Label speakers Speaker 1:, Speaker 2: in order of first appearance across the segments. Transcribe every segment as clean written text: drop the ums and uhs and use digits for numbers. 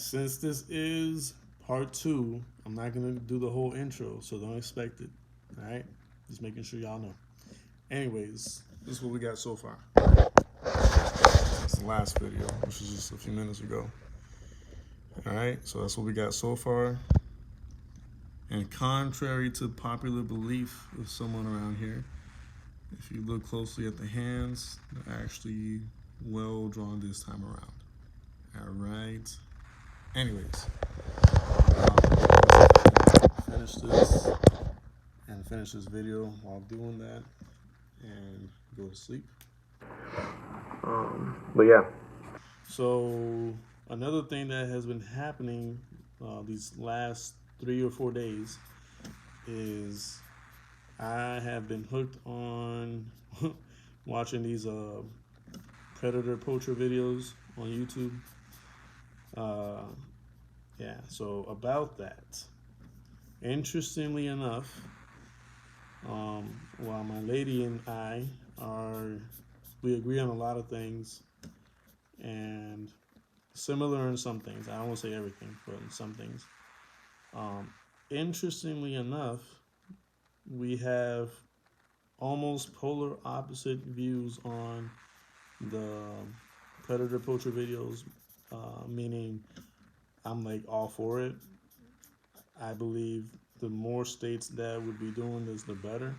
Speaker 1: Since this is part two, I'm not gonna do the whole intro, so don't expect it. All right, just making sure y'all know. Anyways, this is what we got so far. That's the last video, which was just a few minutes ago. All right, so that's what we got so far. And contrary to popular belief of someone around here, if you look closely at the hands, they're actually well drawn this time around. All right. Anyways, finish this and finish this video while doing that and go to sleep.
Speaker 2: But yeah.
Speaker 1: So another thing that has been happening these last 3 or 4 days is I have been hooked on watching these predator poacher videos on YouTube. Uh, yeah, so about that. Interestingly enough, while my lady and I we agree on a lot of things and similar in some things. I don't want to say everything, but in some things. Um, Interestingly enough, we have almost polar opposite views on the predator poacher videos, meaning I'm like all for it. I believe the more states that would be doing this, the better.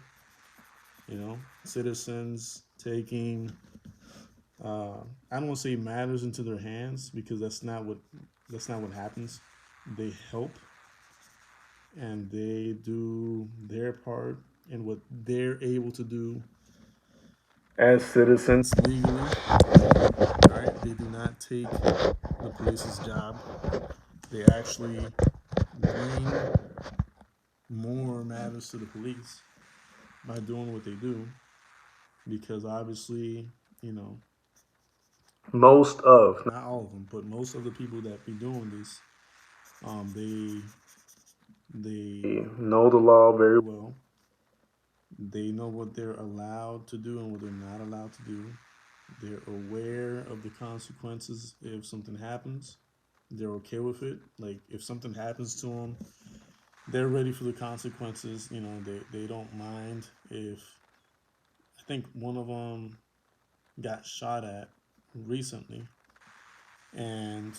Speaker 1: You know, citizens taking, I don't want to say matters into their hands because that's not what happens. They help and they do their part in what they're able to do as citizens legally. Right? They do not take the police's job. They actually bring more matters to the police by doing what they do because obviously, you know,
Speaker 2: Most of.
Speaker 1: not all of them, but most of the people that be doing this, they know the law very well. They know what they're allowed to do and what they're not allowed to do. They're aware of the consequences if something happens. They're okay with it. Like if something happens to them, they're ready for the consequences. You know, they don't mind if I think one of them got shot at recently, and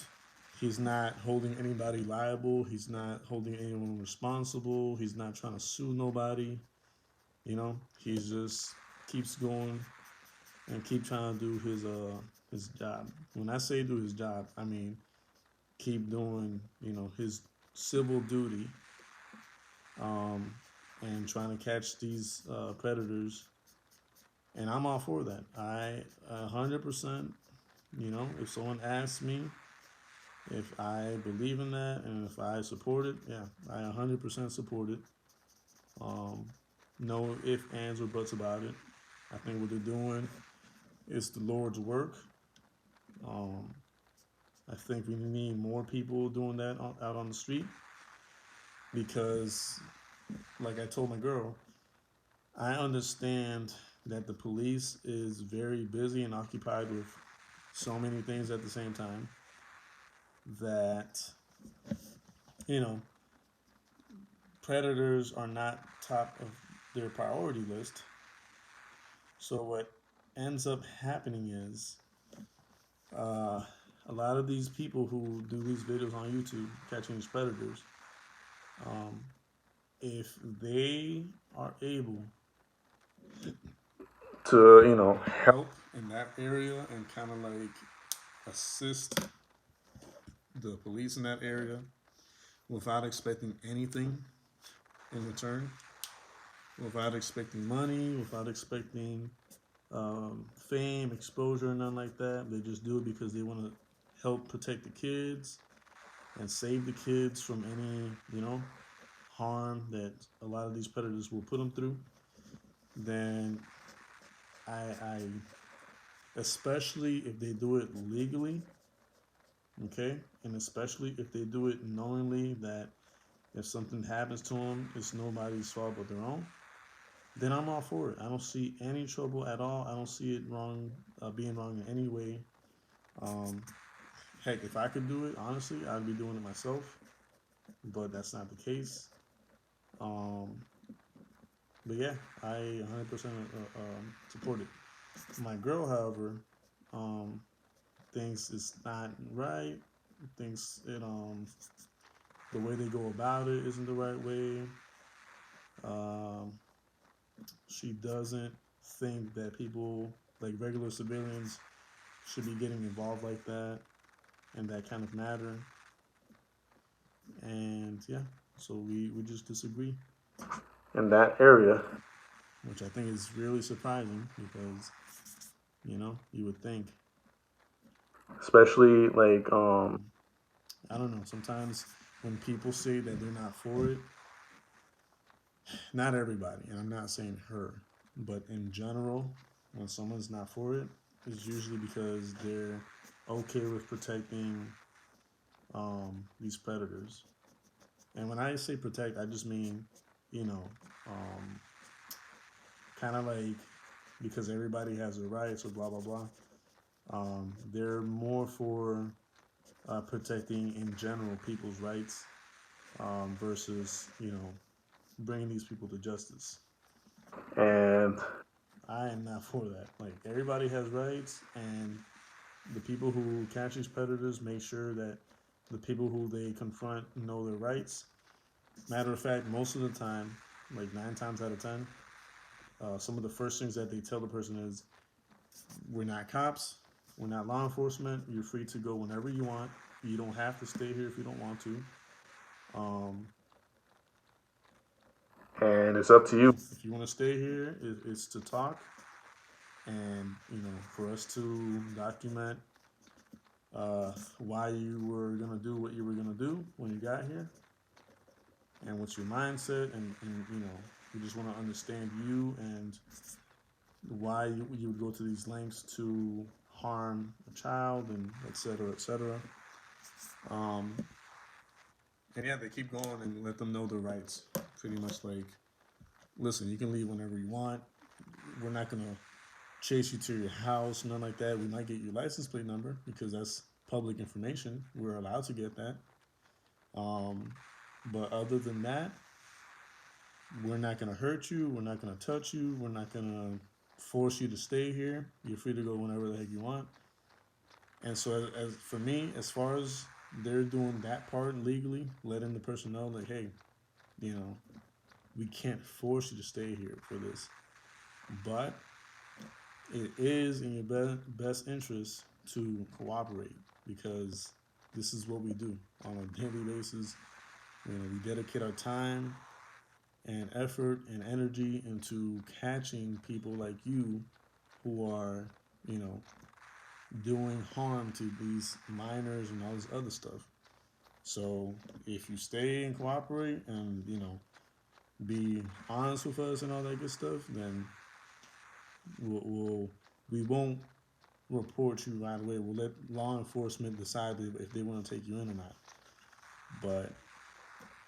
Speaker 1: he's not holding anybody liable. He's not holding anyone responsible. He's not trying to sue nobody. You know, he just keeps going and keep trying to do his job. When I say do his job, I mean keep doing his civil duty, um, and trying to catch these predators. And I'm all for that. I 100%. If someone asks me if I believe in that and if I support it, yeah, I 100% support it. Um, no ifs, ands, or buts about it. I think what they're doing is the Lord's work. Um, I think we need more people doing that out on the street because, like I told my girl, I understand that the police is very busy and occupied with so many things at the same time that, you know, predators are not top of their priority list. So what ends up happening is uh, a lot of these people who do these videos on YouTube catching these predators, um, if they are able to, help in that area and kind of like assist the police in that area without expecting anything in return, without expecting money, without expecting fame, exposure, nothing like that. They just do it because they want to help protect the kids and save the kids from any, harm that a lot of these predators will put them through. Then I especially if they do it legally, okay, and especially if they do it knowingly that if something happens to them, it's nobody's fault but their own. Then I'm all for it. I don't see any trouble at all. I don't see it wrong, being wrong in any way. Um, Heck, if I could do it, honestly, I'd be doing it myself. But that's not the case. Um, but yeah, I 100% support it. My girl, however, um, thinks it's not right. Thinks the way they go about it isn't the right way. Um, she doesn't think that people like regular civilians should be getting involved like that and that kind of matter. And yeah, so we just disagree,
Speaker 2: in that area.
Speaker 1: which I think is really surprising because you would think.
Speaker 2: Especially like
Speaker 1: I don't know. Sometimes when people say that they're not for it, not everybody, and I'm not saying her, but in general, when someone's not for it, it's usually because they're okay with protecting these predators. And when I say protect, I just mean, you know, um, kind of like because everybody has their rights or blah blah blah. They're more for protecting in general people's rights versus bringing these people to justice.
Speaker 2: and
Speaker 1: I am not for that. Like everybody has rights, and the people who catch these predators make sure that the people who they confront know their rights. Matter of fact, most of the time, like 9 times out of 10, some of the first things that they tell the person is, "We're not cops. We're not law enforcement. You're free to go whenever you want. You don't have to stay here if you don't want to. Um,
Speaker 2: and it's up to you.
Speaker 1: if you want to stay here, it's to talk, and for us to document why you were gonna do what you were gonna do when you got here, and what's your mindset, and we just want to understand you and why you would go to these lengths to harm a child and et cetera, et cetera. Um, and yeah, they keep going and let them know their rights. Pretty much like, listen, you can leave whenever you want. We're not gonna chase you to your house, nothing like that. We might get your license plate number because that's public information. We're allowed to get that. Um, but other than that, we're not gonna hurt you. We're not gonna touch you. We're not gonna force you to stay here. You're free to go whenever the heck you want. And so, as for me, as far as they're doing that part legally, letting the person know, like, hey, you know, we can't force you to stay here for this, but it is in your best interest to cooperate because this is what we do on a daily basis. We dedicate our time and effort and energy into catching people like you who are, you know, doing harm to these minors and all this other stuff. So if you stay and cooperate and be honest with us and all that good stuff, then we'll we won't report you right away. We'll let law enforcement decide if they want to take you in or not. But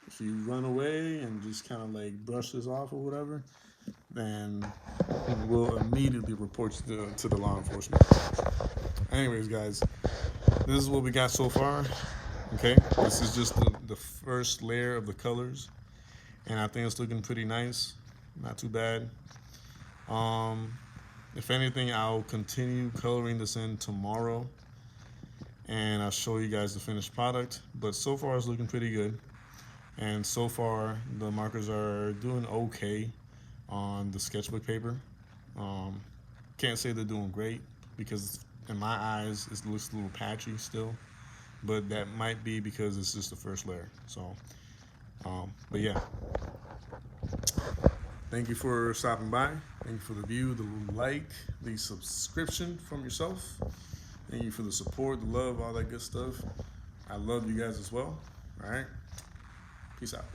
Speaker 1: if you run away and just kind of like brush this off or whatever, then we'll immediately report you to the law enforcement. Anyways, guys, this is what we got so far. Okay, this is just the first layer of the colors, and I think it's looking pretty nice. Not too bad. Um, if anything, I'll continue coloring this in tomorrow, and I'll show you guys the finished product. But so far, it's looking pretty good. And so far, the markers are doing okay on the sketchbook paper. Um, can't say they're doing great because in my eyes, it looks a little patchy still. But that might be because it's just the first layer. So, but yeah. Thank you for stopping by. Thank you for the view, the like, the subscription from yourself. Thank you for the support, the love, all that good stuff. I love you guys as well. All right. Peace out.